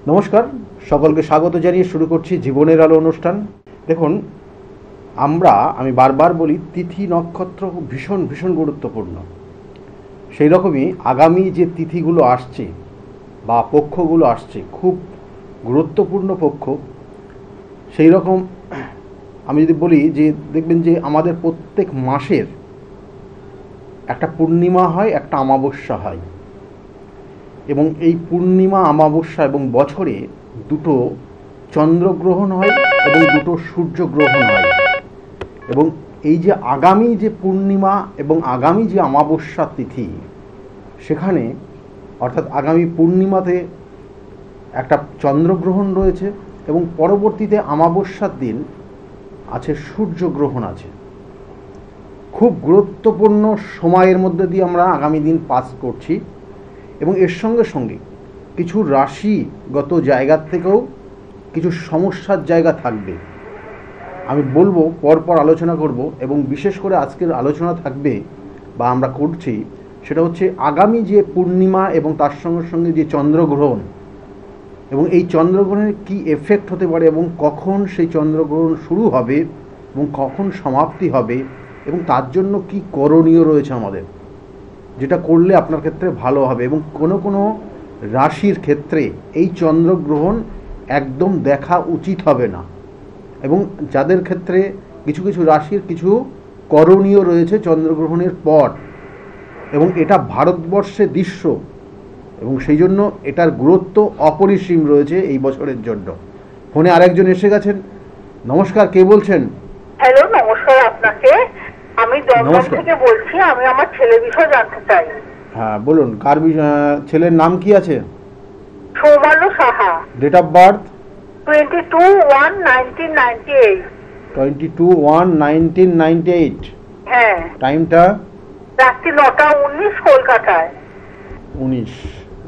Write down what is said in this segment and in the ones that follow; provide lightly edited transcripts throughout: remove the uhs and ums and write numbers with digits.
নমস্কার, সকলকে স্বাগত জানিয়ে শুরু করছি জীবনের আলো অনুষ্ঠান। দেখুন, আমি বারবার বলি তিথি নক্ষত্র ভীষণ ভীষণ গুরুত্বপূর্ণ। সেই রকমই আগামী যে তিথিগুলো আসছে বা পক্ষগুলো আসছে, খুব গুরুত্বপূর্ণ পক্ষ। সেই রকম আমি যদি বলি যে দেখবেন যে আমাদের প্রত্যেক মাসের একটা পূর্ণিমা হয়, একটা অমাবস্যা হয়, এবং এই পূর্ণিমা অমাবস্যা এবং বছরে দুটো চন্দ্রগ্রহণ হয় এবং দুটো সূর্যগ্রহণ হয়। এবং এই যে আগামী যে পূর্ণিমা এবং আগামী যে অমাবস্যা তিথি, সেখানে অর্থাৎ আগামী পূর্ণিমাতে একটা চন্দ্রগ্রহণ রয়েছে এবং পরবর্তীতে অমাবস্যার দিন আছে সূর্যগ্রহণ আছে। খুব গুরুত্বপূর্ণ সময়ের মধ্যে দিয়ে আমরা আগামী দিন পাস করছি এবং এর সঙ্গে সঙ্গে কিছু রাশিগত জায়গার থেকেও কিছু সমস্যার জায়গা থাকবে। আমি বলবো, পরপর আলোচনা করব, এবং বিশেষ করে আজকের আলোচনা থাকবে বা আমরা করছি সেটা হচ্ছে আগামী যে পূর্ণিমা এবং তার সঙ্গে সঙ্গে যে চন্দ্রগ্রহণ, এবং এই চন্দ্রগ্রহণের কী এফেক্ট হতে পারে এবং কখন সেই চন্দ্রগ্রহণ শুরু হবে এবং কখন সমাপ্তি হবে, এবং তার জন্য কি করণীয় রয়েছে আমাদের, যেটা করলে আপনার ক্ষেত্রে ভালো হবে। এবং কোনো রাশির ক্ষেত্রে এই চন্দ্রগ্রহণ একদম দেখা উচিত হবে না, এবং যাদের ক্ষেত্রে কিছু কিছু রাশির কিছু করণীয় রয়েছে চন্দ্রগ্রহণের পর, এবং এটা ভারতবর্ষে দৃশ্য, এবং সেই জন্য এটার গুরুত্ব অপরিসীম রয়েছে এই বছরের জন্য। ফোনে আরেকজন এসে গেছেন। নমস্কার, কে বলছেন? হ্যালো, নমস্কার আপনাকে। আমি দমদম থেকে বলছি। আমি আমার ছেলের বিষয়ে জানতে চাই। হ্যাঁ বলুন, কার ছেলের নাম কি আছে? Soumalya Saha. Date of birth? 22/1/1998। 22/1/1998। হ্যাঁ। টাইমটা? রাত্রি 9:19 কলকাতায়। 19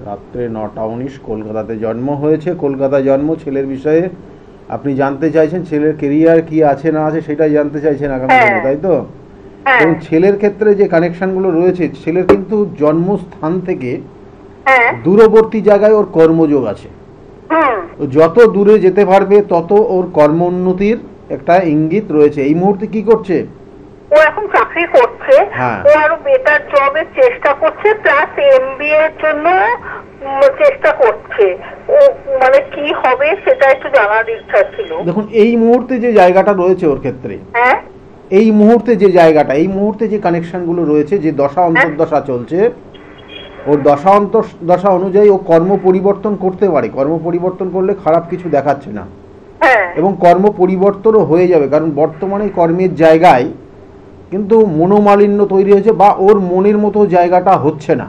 রাত্রে 9:19 কলকাতাতে জন্ম হয়েছে। কলকাতায় জন্ম। ছেলের বিষয়ে আপনি জানতে চাইছেন, ছেলের কেরিয়ার কি আছে না আছে সেটাই জানতে চাইছেন আগামী দিনে, তাই তো? এবং ছেলের ক্ষেত্রে যে কানেকশনগুলো রয়েছে, ছেলের কিন্তু জন্মস্থান থেকে দূরবর্তী জায়গায় ওর কর্মযোগ আছে। যত দূরে যেতে পারবে তত ওর কর্মোন্নতির একটা ইঙ্গিত রয়েছে। এই মুহূর্তে কি করছে? ও এখন চাকরি করছে। ও আরো বেটার জবের চেষ্টা করছে, প্লাস এমবিএ এর জন্য চেষ্টা করছে। ও মানে কি হবে সেটা একটু জানার ইচ্ছা ছিল। দেখুন, এই মুহূর্তে যে জায়গাটা রয়েছে ওর ক্ষেত্রে, এই মুহূর্তে যে কানেকশনগুলো রয়েছে, যে দশা অন্তর্দশা চলছে, ওর দশা অন্তর্দশা অনুযায়ী ও কর্ম পরিবর্তন করতে পারে। কর্ম পরিবর্তন করলে খারাপ কিছু দেখাচ্ছে না, এবং কর্ম পরিবর্তনও হয়ে যাবে, কারণ বর্তমানে কর্মের জায়গায় কিন্তু মনোমালিন্য তৈরি হয়েছে বা ওর মনের মতো জায়গাটা হচ্ছে না,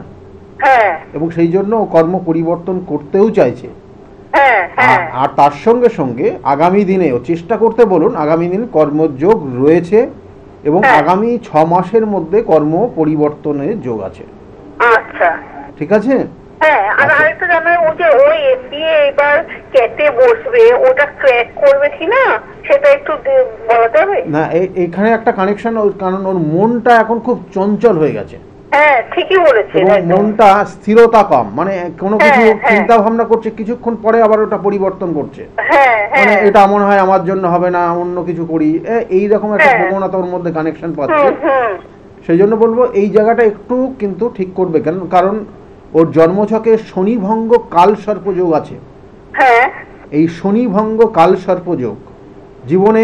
এবং সেই জন্য ও কর্ম পরিবর্তন করতেও চাইছে। আর তার সঙ্গে সঙ্গে আগামী দিনে ও চেষ্টা করতে বলুন, আগামী দিন কর্মযোগ রয়েছে এবং আগামী 6 মাসের মধ্যে কর্ম পরিবর্তনের যোগ আছে। আচ্ছা, ঠিক আছে। আর আরেকটা জানার, ও যে ওই এমবিএ এবার কেটে বসবে, ওটা ক্র্যাক করবে কিনা সেটা একটু বলা যাবে? না, এখানে একটা কানেকশন, কারণ ওর মনটা এখন খুব চঞ্চল হয়ে গেছে। ঠিকই বলেছেন। মনটা স্থিরতা কম, মানে কোনো কিছু চিন্তা ভাবনা করছে, কিছুক্ষণ পরে আবার ওটা পরিবর্তন করছে। মানে এটা মনে হয় আমার জন্য হবে না, অন্য কিছু করি, এইরকম একটা প্রবণতা ওর মধ্যে কানেকশন পাচ্ছে। সেই জন্য বলবো এই জায়গাটা একটু কিন্তু ঠিক করবে, কারণ ওর জন্মছকে শনিভঙ্গ কাল সর্পযোগ আছে। এই শনিভঙ্গ কাল সর্পযোগ জীবনে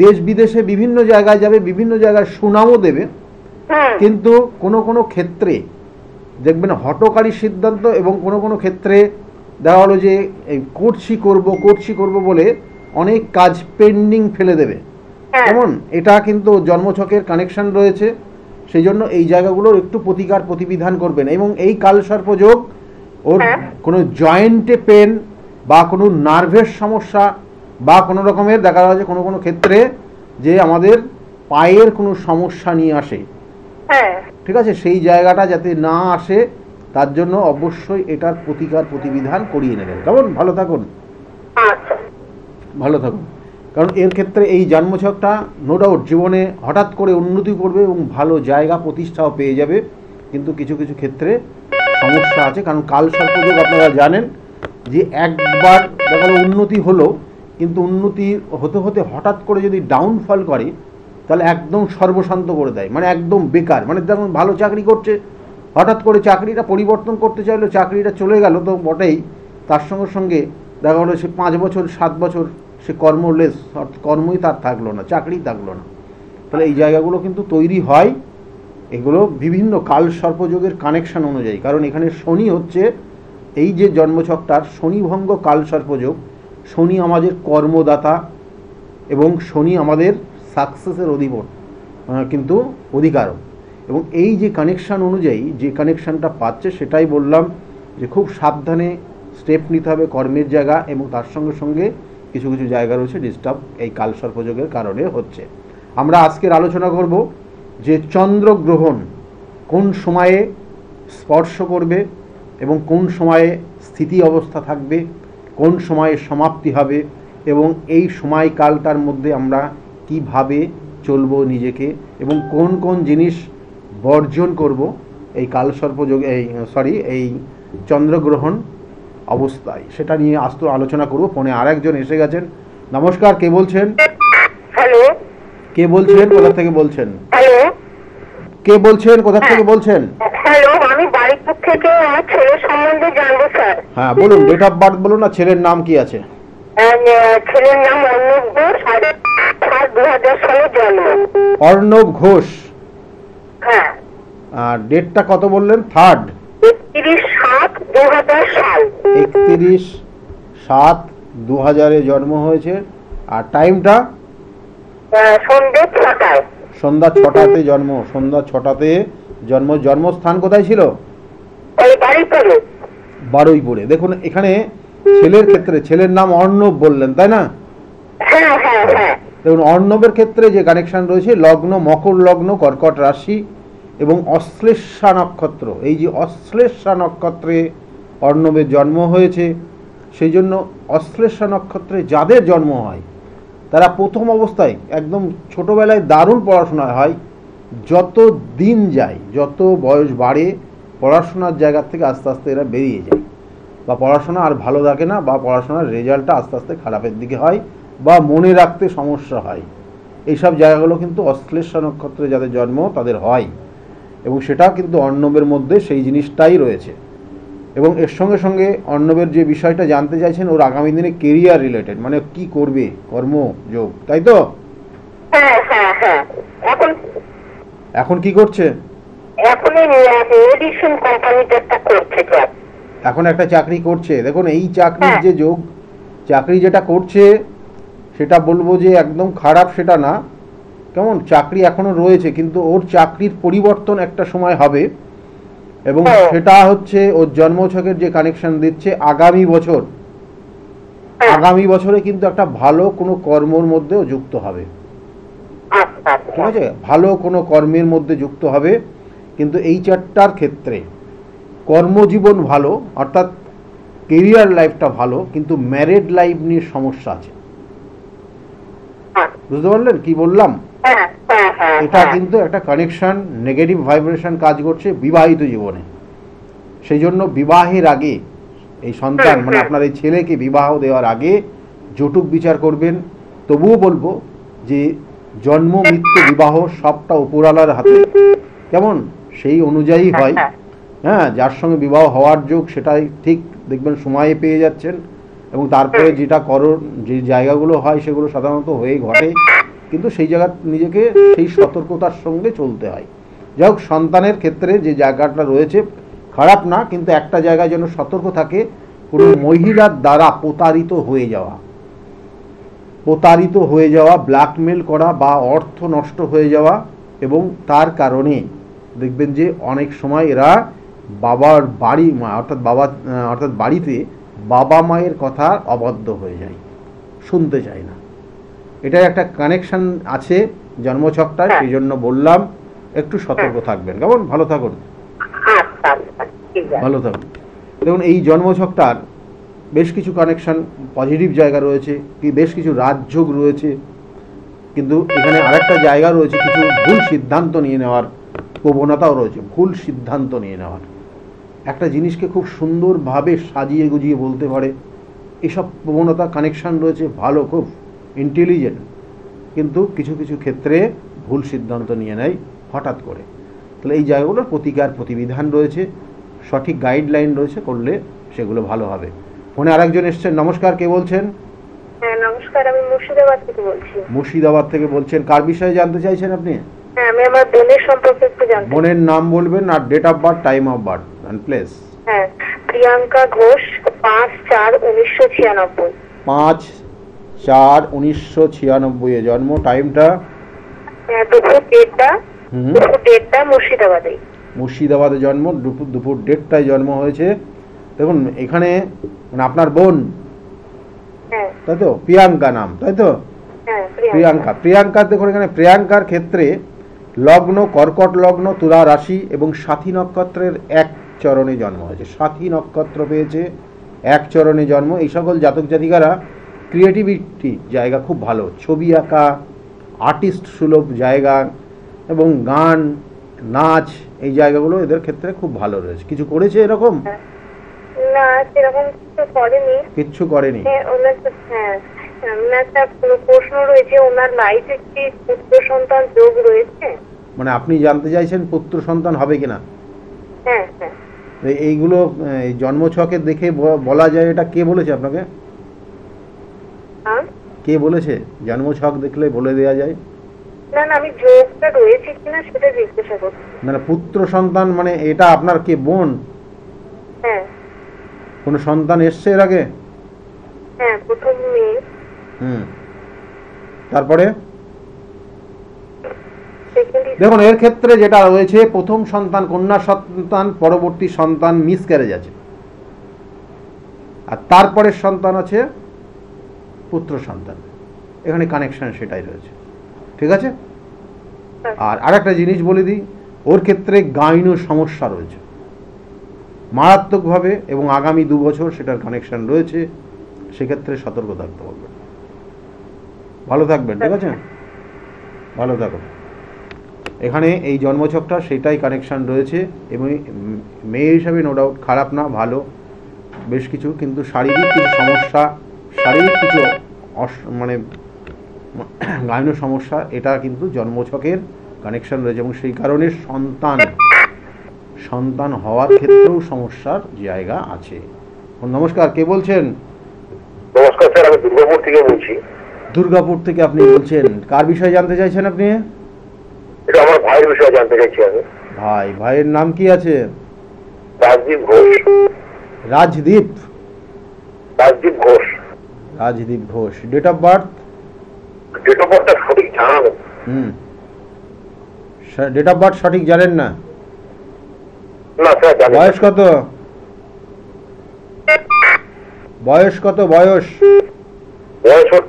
দেশ বিদেশে বিভিন্ন জায়গায় যাবে, বিভিন্ন জায়গায় সুনামও দেবে, কিন্তু কোনো ক্ষেত্রে দেখবেন হঠকারী সিদ্ধান্ত, এবং কোনো ক্ষেত্রে দেখা হলো যে এই করছি করব বলে অনেক কাজ পেন্ডিং ফেলে দেবে। যেমন এটা কিন্তু জন্মছকের কানেকশন রয়েছে, সেই জন্য এই জায়গাগুলোর একটু প্রতিবিধান করবেন। এবং এই কালসর্পযোগ ওর কোনো জয়েন্টে পেন বা কোনো নার্ভের সমস্যা বা কোনো রকমের দেখা যাচ্ছে কোনো ক্ষেত্রে যে আমাদের পায়ের কোনো সমস্যা নিয়ে আসে, ঠিক আছে, সেই জায়গাটা যাতে না আসে তার জন্য অবশ্যই এটার প্রতিবিধান করিয়ে নেবেন। কেমন? ভালো থাকুন, ভালো থাকুন। কারণ এর ক্ষেত্রে এই জন্মছকটা নো ডাউট জীবনে হঠাৎ করে উন্নতি করবে এবং ভালো জায়গা প্রতিষ্ঠাও পেয়ে যাবে, কিন্তু কিছু কিছু ক্ষেত্রে সমস্যা আছে। কারণ কাল সর্পযোগ আপনারা জানেন যে একবার দেখা গেলো উন্নতি হলো, কিন্তু উন্নতি হতে হতে হঠাৎ করে যদি ডাউনফল করে তাহলে একদম সর্বশান্ত করে দেয়, মানে একদম বেকার। মানে যেমন ভালো চাকরি করছে, হঠাৎ করে চাকরিটা পরিবর্তন করতে চাইলো, চাকরিটা চলে গেল তো বটেই, তার সঙ্গে সঙ্গে দেখা গেলো সে 5 বছর 7 বছর সে কর্মলেস, অর্থাৎ কর্মই তার থাকলো না, চাকরিই থাকলো না। তাহলে এই জায়গাগুলো কিন্তু তৈরি হয় এগুলো বিভিন্ন কাল সর্পযোগের কানেকশন অনুযায়ী। কারণ এখানে শনি হচ্ছে এই যে জন্মছকটার শনিভঙ্গ কাল সর্পযোগ। শনি আমাদের কর্মদাতা এবং শনি আমাদের সাকসেসের কিন্তু অধিকারক। এবং এই যে কানেকশান অনুযায়ী যে কানেকশানটা পাচ্ছে সেটাই বললাম যে খুব সাবধানে স্টেপ নিতে হবে কর্মের জায়গা, এবং তার সঙ্গে সঙ্গে কিছু কিছু জায়গা রয়েছে ডিস্টার্ব এই কাল সর্পযোগের কারণে হচ্ছে। আমরা আজকের আলোচনা করব যে চন্দ্রগ্রহণ কোন সময়ে স্পর্শ করবে এবং কোন সময়ে স্থিতি অবস্থা থাকবে, কোন সময়ে সমাপ্তি হবে, এবং এই সময়কালটার মধ্যে আমরা কিভাবে চলবো নিজেকে, এবং কোন কোন জিনিস বর্জন করব এই কালসর্পযোগ এই চন্দ্রগ্রহণ অবস্থায়, সেটা নিয়ে আলোচনা করব। ফোনে আরেকজন এসে গেছেন। নমস্কার, কে বলছেন? হ্যালো, কে বলছেন, কোথা থেকে বলছেন? হ্যালো, কে বলছেন, কোথা থেকে বলছেন? হ্যালো, আমি বাড়িপুর থেকে আমার ছেলের সম্বন্ধে জানবো স্যার। হ্যাঁ বলুন, ডেট অফ বার্থ বলুন, না ছেলের নাম কি আছে? ছেলের নাম অর্ণব ঘোষ, 2000 সালে জন্ম। অর্ণব ঘোষ। হ্যাঁ। আর ডেটটা কত বললেন? 3rd 31/7/2000 সাল। 31/7/2000 জন্ম হয়েছে। আর টাইমটা? সন্ধ্যে 6টায়। সন্ধ্যা 6টাতে জন্ম। সন্ধ্যা 6টাতে জন্ম। জন্মস্থান কোথায় ছিল? বারুইপুরে। বারুইপুরে। দেখুন এখানে ছেলের ক্ষেত্রে, ছেলের নাম অর্ণব বললেন তাই না? হ্যাঁ হ্যাঁ হ্যাঁ। দেখুন অর্ণবের ক্ষেত্রে যে কানেকশন রয়েছে, লগ্ন মকর লগ্ন, কর্কট রাশি এবং অশ্লেষা নক্ষত্র। এই যে অশ্লেষা নক্ষত্রে অর্ণবের জন্ম হয়েছে, সেই জন্য অশ্লেষা নক্ষত্রে যাদের জন্ম হয় তারা প্রথম অবস্থায় একদম ছোটোবেলায় দারুণ পড়াশোনা হয়। যত দিন যায়, যত বয়স বাড়ে, পড়াশোনার জায়গা থেকে আস্তে আস্তে এরা বেরিয়ে যায়, বা পড়াশোনা আর ভালো থাকে না, বা পড়াশোনার রেজাল্টটা আস্তে আস্তে খারাপের দিকে হয়, বা মনে রাখতে সমস্যা হয়। এইসব জায়গাগুলো কিন্তু অশ্লেষা নক্ষত্রে যাদের জন্ম তাদের হয়, এবং সেটা কিন্তু অর্ণবের মধ্যে সেই জিনিসটাই রয়েছে। এবং এর সঙ্গে সঙ্গে অর্ণবের যে বিষয়টা জানতে চাইছেন, ওর আগামী দিনে কেরিয়ার রিলেটেড, মানে কি করবে, কর্মযোগ, তাই তো? হ্যাঁ হ্যাঁ হ্যাঁ। এখন কি করছে? এখন মেডিসিন কোম্পানিতে একটা করছে জব। এখন একটা চাকরি করছে। দেখুন এই চাকরির যে যোগ, চাকরি যেটা করছে সেটা বলবো যে একদম খারাপ সেটা না, কেমন চাকরি এখনো রয়েছে, কিন্তু ওর চাকরির পরিবর্তন একটা সময় হবে, এবং সেটা হচ্ছে ওর জন্মছকের যে কানেকশন দিচ্ছে আগামী বছর। আগামী বছরে কিন্তু একটা ভালো কোনো কর্মর মধ্যেও যুক্ত হবে, ঠিক আছে? ভালো কোনো কর্মের মধ্যে যুক্ত হবে। কিন্তু এই চারটার ক্ষেত্রে কর্মজীবন ভালো, অর্থাৎ কেরিয়ার লাইফটা ভালো, কিন্তু ম্যারেড লাইফ নিয়ে সমস্যা আছে। বুঝতে পারলেন কি বললাম? এটা কিন্তু একটা কানেকশন, নেগেটিভ ভাইব্রেশন কাজ করছে বিবাহিত জীবনে। সেই জন্য বিবাহের আগে এই সন্তান, মানে আপনার এই ছেলেকে বিবাহ দেওয়ার আগে জটুক বিচার করবেন। তবুও বলবো যে জন্ম মৃত্যু বিবাহ সবটা উপরওয়ালার হাতে, কেমন সেই অনুযায়ী হয়। হ্যাঁ, যার সঙ্গে বিবাহ হওয়ার যোগ সেটাই ঠিক দেখবেন সময়ে পেয়ে যাচ্ছেন, এবং তারপরে যেটা যে জায়গাগুলো হয় সেগুলো সাধারণত হয়ে ঘটে, কিন্তু সেই জায়গা নিজেকে সেই সতর্কতার সঙ্গে চলতে হয়। যাই হোক, সন্তানের ক্ষেত্রে যে জায়গাটা রয়েছে খারাপ না, কিন্তু একটা জায়গায় যেন সতর্ক থাকে, কোনো মহিলার দ্বারা প্রতারিত হয়ে যাওয়া, ব্ল্যাকমেল করা বা অর্থ নষ্ট হয়ে যাওয়া, এবং তার কারণে দেখবেন যে অনেক সময় এরা বাবার বাড়ি অর্থাৎ বাড়িতে বাবা মায়ের কথা অবাধ্য হয়ে যায়, শুনতে চায় না। এটার একটা কানেকশন আছে জন্মছকটায়, সেই জন্য বললাম একটু সতর্ক থাকবেন। কেমন? ভালো থাকুন, ভালো থাকুন। দেখুন এই জন্মছকটার বেশ কিছু কানেকশন পজিটিভ জায়গা রয়েছে, বেশ কিছু রাজযোগ রয়েছে, কিন্তু এখানে আরেকটা জায়গা রয়েছে কিছু ভুল সিদ্ধান্ত নিয়ে নেওয়ার প্রবণতাও রয়েছে, ভুল সিদ্ধান্ত নিয়ে নেওয়ার। একটা জিনিসকে খুব সুন্দরভাবে সাজিয়ে গুজিয়ে বলতে পারে, এসব প্রবণতা কানেকশান রয়েছে, ভালো, খুব ইন্টেলিজেন্ট, কিন্তু কিছু কিছু ক্ষেত্রে ভুল সিদ্ধান্ত নিয়ে নেয় হঠাৎ করে। তাহলে এই জায়গাগুলোর প্রতিকার প্রতিবিধান রয়েছে, সঠিক গাইডলাইন রয়েছে, করলে সেগুলো ভালো হবে। ফোনে আরেকজন এসছেন। নমস্কার, কে বলছেন? হ্যাঁ নমস্কার, আমি মুর্শিদাবাদ থেকে বলছি। মুর্শিদাবাদ থেকে বলছেন, কার বিষয়ে জানতে চাইছেন আপনি? হ্যাঁ, আমি আমার বোনের সম্পর্কে একটু জানতে। বোনের নাম বলবেন আর date of birth, time of birth and place. হ্যাঁ, প্রিয়াঙ্কা ঘোষ, 5/4/1996। 5/4/1996 জন্ম, টাইমটা? দুপুর 1:30 মুর্শিদাবাদে। মুর্শিদাবাদে জন্ম, দুপুর 1:30টায় জন্ম হয়েছে। দেখুন এখানে মানে আপনার বোন, তাই তো? প্রিয়াঙ্কা নাম, তাই তো? প্রিয়াঙ্কা দেখুন এখানে প্রিয়াঙ্কার ক্ষেত্রে লগ্ন কর্কট লগ্ন, তুলা রাশি এবং সাথী নক্ষত্রের এক চরণে জন্ম হয়েছে। সাথী নক্ষত্র পেয়েছে, এক চরণে জন্ম। এই সকল জাতক জাতিকারা ক্রিয়েটিভিটি জায়গা খুব ভালো, ছবি আঁকা, আর্টিস্ট সুলভ জায়গা এবং গান নাচ, এই জায়গাগুলো এদের ক্ষেত্রে খুব ভালো রয়েছে। কিছু করেছে এরকম? না, সেরকম কিছু করেনি। কিচ্ছু করেনি। একটা প্রশ্ন রয়েছে, ওনার লাইফে কি পুত্র সন্তান যোগ রয়েছে? মানে আপনি জানতে চাইছেন পুত্র সন্তান হবে কিনা? হ্যাঁ। এইগুলো জন্মছকে দেখে বলা যায়। এটা কে বলেছে আপনাকে? কে বলেছে জন্মছক দেখলে বলে দেওয়া যায়? না, আমি যোগটা রয়েছে কিনা সেটা জিজ্ঞাসা করছি। মানে পুত্র সন্তান মানে এটা আপনার কে বোন? হ্যাঁ। কোনো সন্তান এসছে এর আগে? হ্যাঁ, প্রথম মেয়ে। তারপরে দেখুন এর ক্ষেত্রে যেটা রয়েছে, প্রথম সন্তান কন্যা সন্তান, পরবর্তী সন্তান মিসক্যারেজ আছে, আর তারপরের সন্তান আছে পুত্র সন্তান। এখানে কানেকশন সেটাই রয়েছে, ঠিক আছে? আর আরেকটা জিনিস বলে দিই, ওর ক্ষেত্রে গাইনো সমস্যা রয়েছে মারাত্মকভাবে, এবং আগামী 2 বছর সেটার কানেকশন রয়েছে। সেক্ষেত্রে সতর্ক থাকতে হবে। ভালো থাকবেন, ঠিক আছে? ভালো থাকুন। এখানে এই জন্মছকটা সেটাই কানেকশন রয়েছে, এবং মেয়ে হিসাবে নো ডাউট খারাপ না, ভালো বেশ কিছু, কিন্তু শারীরিক কিছু সমস্যা, শারীরিক কিছু মানে গাইনো সমস্যা, এটা কিন্তু জন্মছকের কানেকশন রয়েছে, এবং সেই কারণে সন্তান হওয়ার ক্ষেত্রেও সমস্যার জায়গা আছে। নমস্কার, কে বলছেন? নমস্কার স্যার, আমি দুর্গাপুর থেকে বলছি। দুর্গাপুর থেকে আপনি বলছেন, কার বিষয়ে জানতে চাইছেন আপনি? এটা আমার ভাইয়ের বিষয়ে জানতে চাইছি আমি। ভাইয়ের নাম কি আছে? Rajdeep Ghosh. Rajdeep Ghosh. Rajdeep Ghosh. Date of birth? Date of বার্থটা সঠিক জানানো। ডেট অফ বার্থ সঠিক জানেন না? না স্যার, জানি। বয়স কত? বয়স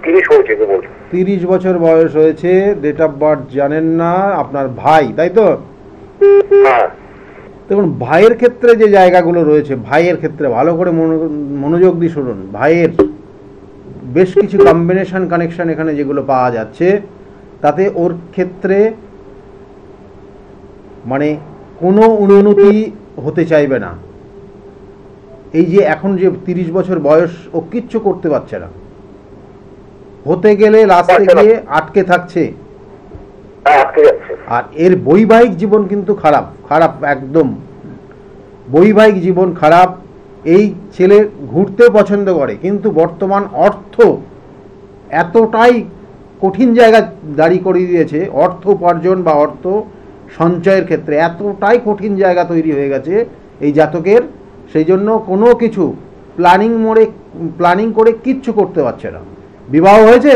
30 হয়েছে। 30 বছর বয়স হয়েছে। ডেট অফ বার্থ জানেন না। আপনার ভাই, তাই তো? হ্যাঁ। দেখুন ভাইয়ের ক্ষেত্রে যে জায়গাগুলো রয়েছে, ভাইয়ের ক্ষেত্রে ভালো করে মনোযোগ দিয়ে শুনুন। ভাইয়ের বেশ কিছু কম্বিনেশন কানেকশন এখানে যেগুলো পাওয়া যাচ্ছে, তাতে ওর ক্ষেত্রে মানে কোনো উন্নতি হতে চাইবে না। এই যে এখন যে 30 বছর বয়স, ও কিচ্ছু করতে পারছে না, হতে গেলে লাস্টে গিয়ে আটকে থাকছে। আর এর বৈবাহিক জীবন কিন্তু খারাপ, একদম বৈবাহিক জীবন খারাপ। এই ছেলে ঘুরতে পছন্দ করে, কিন্তু বর্তমান অর্থ এতটাই কঠিন জায়গা দাঁড়ি করিয়ে দিয়েছে, অর্থ উপার্জন বা অর্থ সঞ্চয়ের ক্ষেত্রে এতটাই কঠিন জায়গা তৈরি হয়ে গেছে এই জাতকের, সেই জন্য কোনো কিছু প্ল্যানিং করে কিচ্ছু করতে পারছে না। বিবাহ হয়েছে?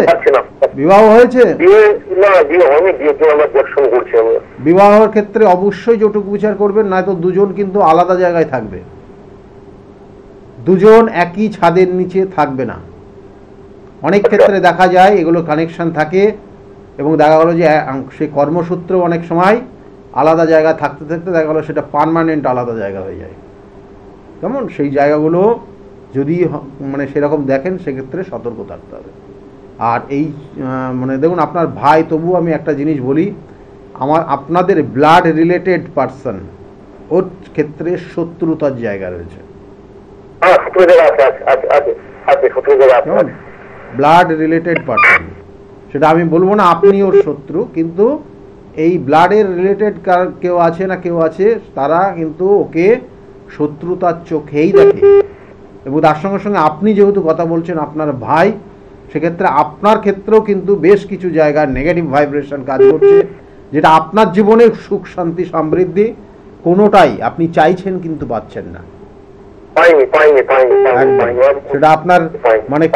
বিবাহের ক্ষেত্রে অবশ্যই যৌতুক বিচার করবেন, নয়তো দুজন কিন্তু আলাদা জায়গায় থাকবে, দুজন একই ছাদের নিচে থাকবে না। অনেক ক্ষেত্রে দেখা যায় এগুলো কানেকশন থাকে, এবং দেখা গেলো যে সেই কর্মসূত্র অনেক সময় আলাদা জায়গায় থাকতে থাকতে দেখা গেলো সেটা পার্মানেন্ট আলাদা জায়গা হয়ে যায়। কেমন সেই জায়গাগুলো যদি মানে সেরকম দেখেন, সেক্ষেত্রে সতর্ক থাকতে হবে। আর এই মানে দেখুন আপনার ভাই, তবু আমি একটা জিনিস বলি, আপনাদের ব্লাড রিলেটেড পার্সন ওর ক্ষেত্রে শত্রুতার জায়গা রয়েছে। হ্যাঁ, শত্রু জায়গা আছে, আছে, শত্রু জায়গা আছে। কেমন? ব্লাড রিলেটেড পার্সন, সেটা আমি বলবো না আপনি ওর শত্রু, কিন্তু এই ব্লাডের রিলেটেড কেউ আছে না কেউ আছে, তারা কিন্তু ওকে শত্রুতার চোখেই দেখে। এবং তার সঙ্গে সঙ্গে আপনি যেহেতু কথা বলছেন আপনার ভাই, সেক্ষেত্রে আপনার ক্ষেত্রেও কিন্তু বেশ কিছু জায়গায় নেগেটিভ ভাইব্রেশন কাজ করছে, যেটা আপনার জীবনে সুখ শান্তি সমৃদ্ধি কোনোটাই আপনি চাইছেন কিন্তু পাচ্ছেন না। সেটা আপনার মানে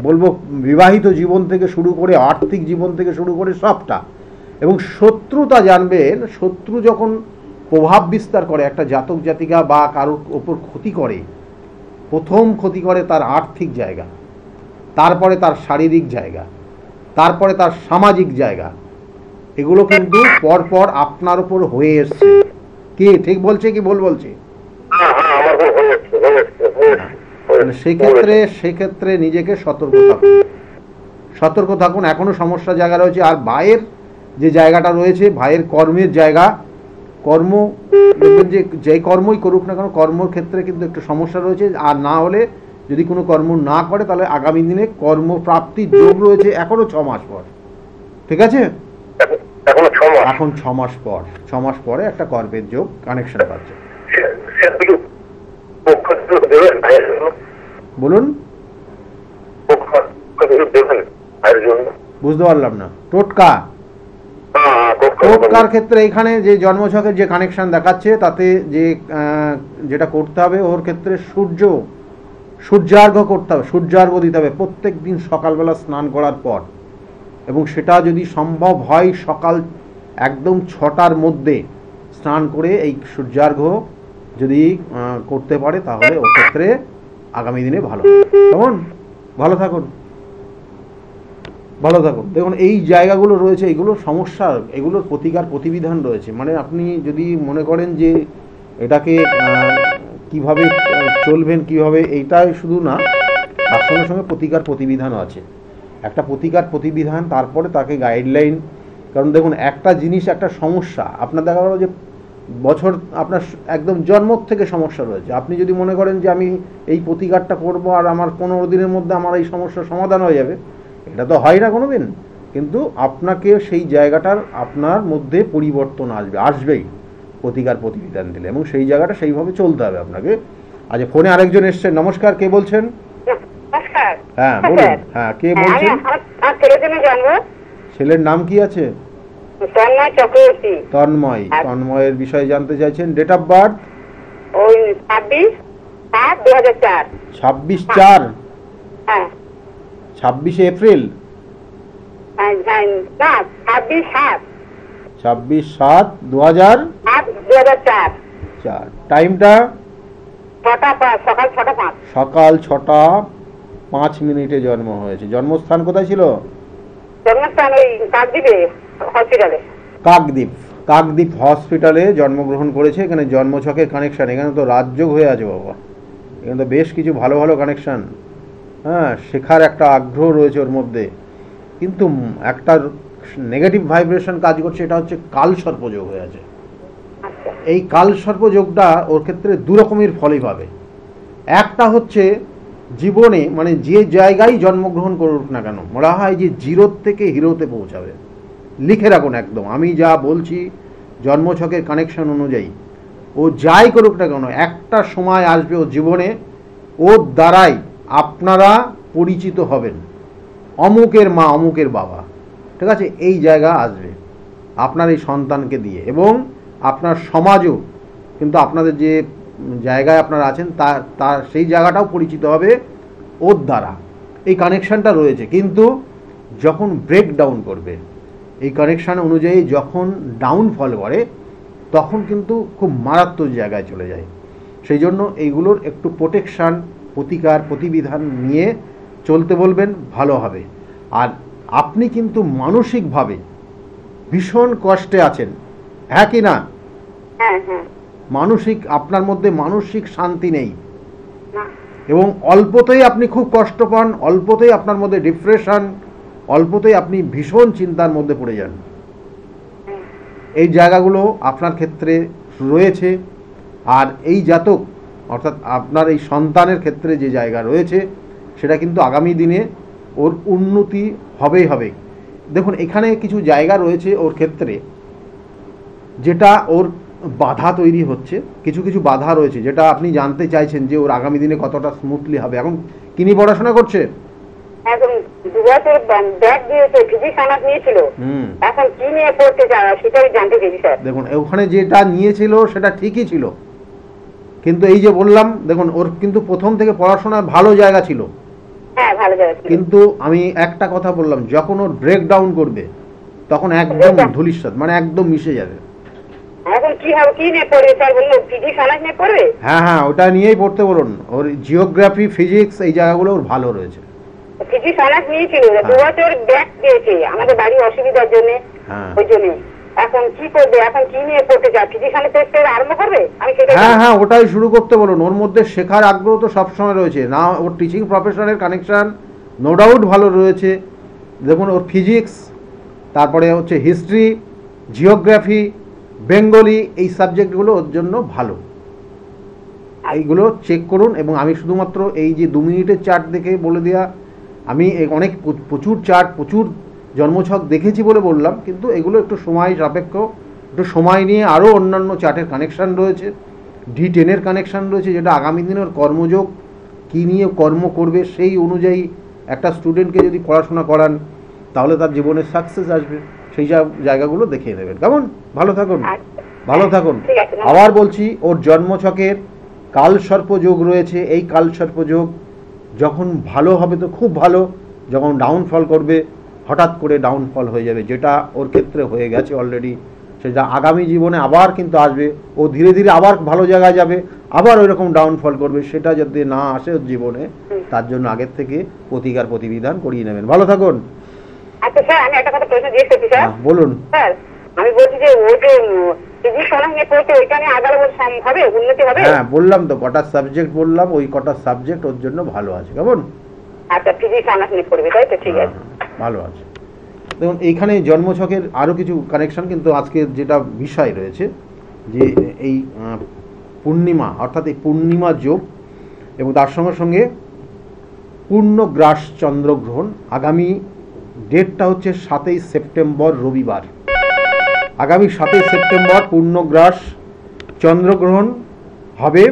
বলবো বিবাহিত জীবন থেকে শুরু করে আর্থিক জীবন থেকে শুরু করে সবটা। এবং শত্রুতা জানবেন, শত্রু যখন প্রভাব বিস্তার করে একটা জাতক জাতিকা বা কারোর ওপর ক্ষতি করে, প্রথম ক্ষতি করে তার আর্থিক জায়গা, তারপরে তার শারীরিক জায়গা, তারপরে তার সামাজিক জায়গা। এগুলো কিন্তু পরপর আপনার উপর হয়ে এসছে। কে ঠিক বলছে কি ভুল বলছে? সেক্ষেত্রে নিজেকে সতর্ক থাকুন। এখনো সমস্যা জায়গা রয়েছে। আর ভাইয়ের যে জায়গাটা রয়েছে, ভাইয়ের কর্মের জায়গা, কর্ম দেখবেন যে কর্মই করুক না কেন, কর্মর ক্ষেত্রে কিন্তু একটু সমস্যা রয়েছে। আর না হলে যদি কোনো কর্ম না করে, তাহলে আগামী দিনে কর্মপ্রাপ্তির যোগ রয়েছে এখনো 6 মাস পর। ঠিক আছে, এখন 6 মাস পর, 6 মাস পরে একটা কর্মের যোগ কানেকশন পাচ্ছে। বলুন, বুঝতে পারলাম না। টোটকার ক্ষেত্রে এখানে যে জন্মছকের যে কানেকশন দেখাচ্ছে, তাতে যে যেটা করতে হবে ওর ক্ষেত্রে সূর্যার্ঘ্য করতে হবে, সূর্যার্ঘ্য দিতে হবে প্রত্যেক দিন সকালবেলা স্নান করার পর। এবং সেটা যদি সম্ভব হয় সকাল একদম 6টার মধ্যে স্নান করে এই সূর্যার্ঘ্য যদি করতে পারে, তাহলে ওর ক্ষেত্রে আগামী দিনে ভালো। কেমন? ভালো থাকুন। দেখুন, এই জায়গাগুলো রয়েছে, এগুলো সমস্যার, এগুলোর প্রতিকার প্রতিবিধান রয়েছে। মানে আপনি যদি মনে করেন যে এটাকে কিভাবে চলবেন, কিভাবে, এইটাই শুধু না, তার সঙ্গে সঙ্গে প্রতিকার প্রতিবিধানও আছে। একটা প্রতিকার প্রতিবিধান, তারপরে তাকে গাইডলাইন। কারণ দেখুন, একটা জিনিস, একটা সমস্যা আপনার দেখা গেল যে বছর আপনার একদম জন্ম থেকে সমস্যা রয়েছে। আপনি যদি মনে করেন যে আমি এই প্রতিকারটা করব আর আমার 15 দিনের মধ্যে আমার এই সমস্যার সমাধান হয়ে যাবে, এটা তো হয় না কোনো দিন। কিন্তু আপনাকে সেই জায়গাটার আপনার মধ্যে পরিবর্তন আসবেই প্রতিকার প্রতিবিধান দিলে, এবং সেই জায়গাটা সেইভাবে চলতে হবে আপনাকে। আচ্ছা, ফোনে আরেকজন এসছেন। নমস্কার, কে বলছেন? হ্যাঁ বলুন। হ্যাঁ, কে বলছেন? ছেলের নাম কি আছে? তন্ময়ের বিষয়ে জানতে চাইছেন। Date of birth? 26/4। 26 এপ্রিল? 26/7/2004। টাইমটা? সকাল 6:05 জন্ম হয়েছে। জন্মস্থান কোথায় ছিল? কাকদ্বীপ হসপিটালে জন্মগ্রহণ করেছে। এখানে জন্মছকের কানেকশন, এখানে তো রাজযোগ হয়ে আছে বাবা। এখানে তো বেশ কিছু ভালো ভালো কানেকশন। হ্যাঁ, শেখার একটা আগ্রহ রয়েছে ওর মধ্যে, কিন্তু একটা নেগেটিভ ভাইব্রেশন কাজ করছে, এটা হচ্ছে কালসর্পযোগ হয়ে আছে। এই কালসর্পযোগটা ওর ক্ষেত্রে দুরকমের ফলই পাবে। একটা হচ্ছে জীবনে, মানে যে জায়গায় জন্মগ্রহণ করুক না কেন, বলা হয় যে 0 থেকে হিরোতে পৌঁছাবে। লিখে রাখুন একদম, আমি যা বলছি জন্মছকের কানেকশন অনুযায়ী ও যাই করুক না কেন, একটা সময় আসবে ওর জীবনে, ওর দ্বারাই আপনারা পরিচিত হবেন। অমুকের মা, অমুকের বাবা, ঠিক আছে? এই জায়গা আসবে আপনার এই সন্তানকে দিয়ে, এবং আপনার সমাজও কিন্তু আপনাদের যে জায়গায় আপনারা আছেন তার সেই জায়গাটাও পরিচিত হবে ওর দ্বারা। এই কানেকশানটা রয়েছে, কিন্তু যখন ব্রেক ডাউন করবে, এই কানেকশান অনুযায়ী যখন ডাউনফল করে, তখন কিন্তু খুব মারাত্মক জায়গায় চলে যায়। সেই জন্য এইগুলোর একটু প্রোটেকশান, প্রতিকার প্রতিবিধান নিয়ে চলতে বলবেন, ভালো হবে। আর আপনি কিন্তু মানসিকভাবে ভীষণ কষ্টে আছেন, হ্যাঁ কি না? মানসিক, আপনার মধ্যে মানসিক শান্তি নেই, এবং অল্পতেই আপনি খুব কষ্ট পান, অল্পতেই আপনার মধ্যে ডিপ্রেশন, অল্পতেই আপনি ভীষণ চিন্তার মধ্যে পড়ে যান। এই জায়গাগুলো আপনার ক্ষেত্রে রয়েছে। আর এই জাতক অর্থাৎ আপনার এই সন্তানের ক্ষেত্রে যে জায়গা রয়েছে সেটা কিন্তু আগামী দিনে ওর উন্নতি হবেই হবে। দেখুন এখানে কিছু জায়গা রয়েছে ওর ক্ষেত্রে যেটা ওর বাধা তৈরি হচ্ছে, কিছু কিছু বাধা রয়েছে যেটা আপনি জানতে চাইছেন যে ওর আগামী দিনে কতটা স্মুথলি হবে। এখন কি নিয়ে পড়াশোনা করছে? এখন 2 বছর ব্যাক দিয়েছে, ফিজিক্স অনার্স নিয়েছিল, এখন কি নিয়ে পড়তে চায় সেটাই জানতে চাইছি স্যার। দেখুন ওখানে যেটা নিয়েছিল সেটা ঠিকই ছিল, কিন্তু এই যে বললাম দেখুন ওর কিন্তু প্রথম থেকে পড়াশোনার ভালো জায়গা ছিল, হ্যাঁ ভালো জায়গা ছিল, কিন্তু আমি একটা কথা বললাম যখন ওর ব্রেক ডাউন করবে তখন একদম ধূলিসাৎ, মানে একদম মিশে যাবে। এখন কি হবে, কি নিয়ে পড়বে স্যার বললো? ফিজিক্স অনার্স নিয়ে পড়বে? হ্যাঁ হ্যাঁ ওটা নিয়েই পড়তে বলুন। ওর জিওগ্রাফি, ফিজিক্স এই জায়গাগুলো ওর ভালো রয়েছে। ফিজিক্স অনার্স নিয়েছিল, 2 বছর ব্যাক দিয়েছে আমাদের বাড়ির অসুবিধার জন্য, ওই জন্য। এখন কি করবে, এখন কি নিয়ে পড়তে চায়? ফিজিক্স অনার্স আরম্ভ করবে? আমি সেটাই। হ্যাঁ হ্যাঁ ওটাই শুরু করতে বলুন। ওর মধ্যে শেখার আগ্রহ তো সবসময় রয়েছে না, ওর টিচিং প্রফেশনের কানেকশান নো ডাউট ভালো রয়েছে। দেখুন ওর ফিজিক্স, তারপরে হচ্ছে হিস্ট্রি, জিওগ্রাফি, বেঙ্গলি এই সাবজেক্টগুলো ওর জন্য ভালো। এইগুলো চেক করুন। এবং আমি শুধুমাত্র এই যে 2 মিনিটের চার্ট দেখে বলে দেওয়া, আমি অনেক প্রচুর চার্ট, প্রচুর জন্মছক দেখেছি বলে বললাম, কিন্তু এগুলো একটু সময় সাপেক্ষ, একটু সময় নিয়ে আরও অন্যান্য চার্টের কানেকশান রয়েছে, D10-এর কানেকশান রয়েছে, যেটা আগামী দিনের কর্মযোগ কী নিয়ে কর্ম করবে সেই অনুযায়ী একটা স্টুডেন্টকে যদি পড়াশোনা করান তাহলে তার জীবনে সাকসেস আসবে। সেই সব জায়গাগুলো দেখিয়ে দেবেন। কেমন? ভালো থাকুন, ভালো থাকুন। আবার বলছি ওর জন্মছকের কালসর্প যোগ রয়েছে। এই কালসর্প যোগ যখন ভালো হবে তো খুব ভালো, যখন ডাউনফল করবে হঠাৎ করে ডাউনফল হয়ে যাবে, যেটা ওর ক্ষেত্রে হয়ে গেছে অলরেডি। সেটা আগামী জীবনে আবার কিন্তু আসবে, ও ধীরে ধীরে আবার ভালো জায়গায় যাবে, আবার ওই রকম ডাউনফল করবে। সেটা যাতে না আসে ওর জীবনে, তার জন্য আগের থেকে প্রতিকার প্রতিবিধান করিয়ে নেবেন। ভালো থাকুন। আচ্ছা স্যার, আমি একটা কথা প্রশ্ন জিজ্ঞেস করছি স্যার। বলুন। স্যার আমি বলছি যে ওকে ফিজিক্স অনার্স নিয়ে পড়তে, ওইটা নিয়ে আগালে হবে, উন্নতি হবে? হ্যাঁ বললাম তো, কটা সাবজেক্ট বললাম, ওই কটা সাবজেক্ট ওর জন্য ভালো আছে। কেমন? আচ্ছা ফিজিক্স অনার্স নিয়ে পড়বে, তাই তো? ঠিক আছে, ভালো আছে। দেখুন এইখানে জন্মছকের আরও কিছু কানেকশন, কিন্তু আজকে যেটা বিষয় রয়েছে যে এই পূর্ণিমা, অর্থাৎ এই পূর্ণিমা যোগ এবং তার সঙ্গে সঙ্গে পূর্ণগ্রাস চন্দ্রগ্রহণ। আগামী ডেটটা হচ্ছে 7ই সেপ্টেম্বর রবিবার। আগামী 7ই সেপ্টেম্বর পূর্ণগ্রাস চন্দ্রগ্রহণ হবে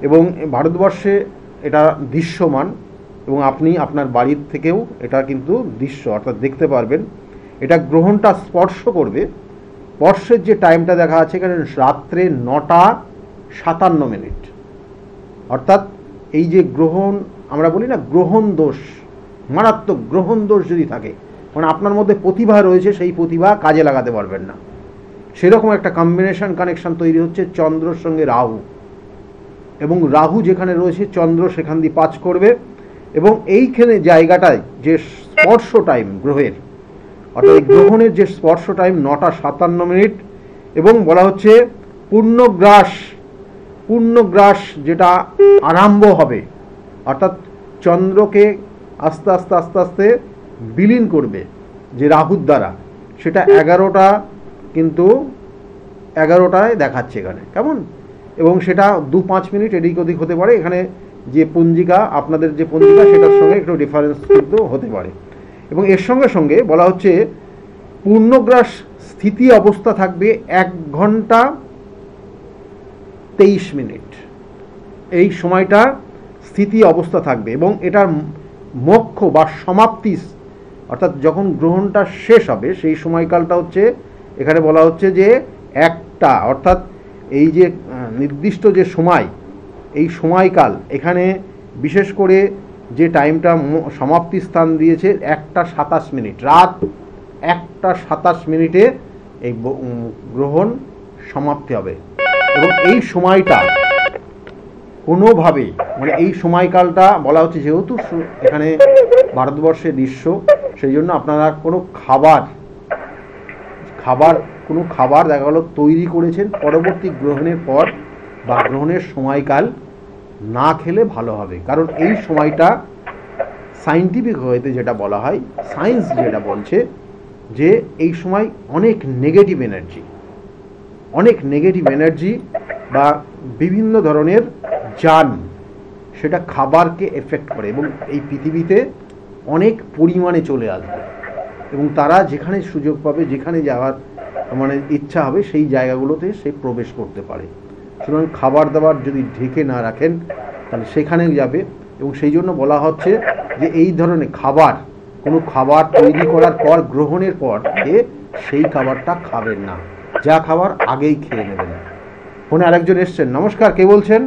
এবং ভারতবর্ষে এটা দৃশ্যমান, এবং আপনি আপনার বাড়ির থেকেও এটা কিন্তু দৃশ্য অর্থাৎ দেখতে পারবেন। এটা গ্রহণটা স্পর্শ করবে, স্পর্শের যে টাইমটা দেখা আছে এখানে রাত্রে 9টা 57 অর্থাৎ এই যে গ্রহণ, আমরা বলি না গ্রহণ দোষ, মারাত্মক গ্রহণ দোষ যদি থাকে, মানে আপনার মধ্যে প্রতিভা রয়েছে, সেই প্রতিভা কাজে লাগাতে পারবেন না, সেরকম একটা কম্বিনেশন কানেকশন তৈরি হচ্ছে চন্দ্রর সঙ্গে রাহু। এবং রাহু যেখানে রয়েছে চন্দ্র সেখান দিয়ে পাঁচ করবে, এবং এইখানে জায়গাটায় যে স্পর্শ টাইম গ্রহের, অর্থাৎ এই গ্রহণের যে স্পর্শ টাইম 9টা 57 এবং বলা হচ্ছে পূর্ণগ্রাস যেটা আরম্ভ হবে, অর্থাৎ চন্দ্রকে আস্তে আস্তে আস্তে আস্তে বিলীন করবে যে রাহুর দ্বারা, সেটা 11টা কিন্তু 11টায় দেখাচ্ছে এখানে। কেমন? এবং সেটা 2-5 মিনিট এদিক ওদিক হতে পারে, এখানে যে পঞ্জিকা আপনাদের যে পঞ্জিকা সেটার সঙ্গে একটু ডিফারেন্স কিন্তু হতে পারে। এবং এর সঙ্গে সঙ্গে বলা হচ্ছে পূর্ণগ্রাস স্থিতি অবস্থা থাকবে 1 ঘন্টা 23 মিনিট, এই সময়টা স্থিতি অবস্থা থাকবে। এবং এটার মোক্ষ বা সমাপ্তি, অর্থাৎ যখন গ্রহণটা শেষ হবে সেই সময়কালটা হচ্ছে, এখানে বলা হচ্ছে যে 1টা, অর্থাৎ এই যে নির্দিষ্ট যে সময়, এই সময়কাল এখানে বিশেষ করে যে টাইমটা সমাপ্তি স্থান দিয়েছে 1টা 27 মিনিট, রাত 1টা 27 মিনিটে এই গ্রহণ সমাপ্তি হবে। এবং এই সময়টা কোনোভাবে, মানে এই সময়কালটা বলা হচ্ছে যেহেতু এখানে ভারতবর্ষে দৃশ্য, সেই জন্য আপনারা কোনো খাবার দেখা গেল তৈরি করেছেন পরবর্তী গ্রহণের পর বা গ্রহণের সময়কাল না খেলে ভালো হবে। কারণ এই সময়টা সায়েন্টিফিক হইতে যেটা বলা হয়, সায়েন্স যেটা বলছে যে এই সময় অনেক নেগেটিভ এনার্জি বা বিভিন্ন ধরনের যান সেটা খাবারকে এফেক্ট করে এবং এই পৃথিবীতে অনেক পরিমাণে চলে আসবে এবং তারা যেখানে সুযোগ পাবে, যেখানে যাওয়ার মানে ইচ্ছা হবে সেই জায়গাগুলোতে সে প্রবেশ করতে পারে। সুতরাং খাবার দাবার যদি ঢেকে না রাখেন তাহলে সেখানে যাবে এবং সেই জন্য বলা হচ্ছে যে এই ধরনের খাবার, কোনো খাবার তৈরি করার পর গ্রহণের পর সেই খাবারটা খাবেন না, যা খাবার আগেই খেয়ে নেবেন। ফোনে আরেকজন এসছেন। নমস্কার, কে বলছেন?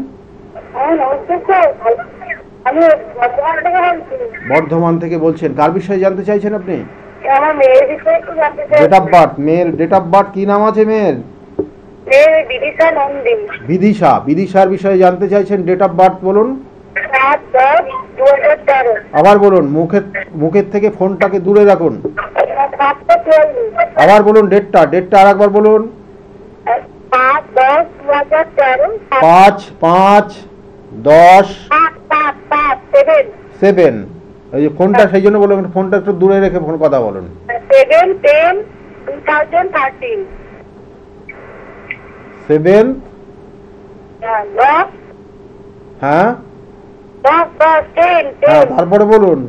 বর্ধমান থেকে বলছেন। কার বিষয়ে জানতে চাইছেন আপনি? Date of birth. মেয়ের ডেট অফ বার্থ কি নাম আছে মেয়ের? বিদিশা। বিদিশার বিষয়ে জানতে চাইছেন। ডেট অফ বার্থ বলুন। আবার বলুন, মুখের থেকে ফোনটাকে দূরে রাখুন। আবার বলুন ডেটটা আর একবার বলুন। 5/5/10/7। ওই যে ফোনটা সেই জন্য বললাম ফোনটা একটু দূরে রেখে ফোন কথা বলুন। 7/10/2013। 7 হ্যাঁ, তারপরে বলুন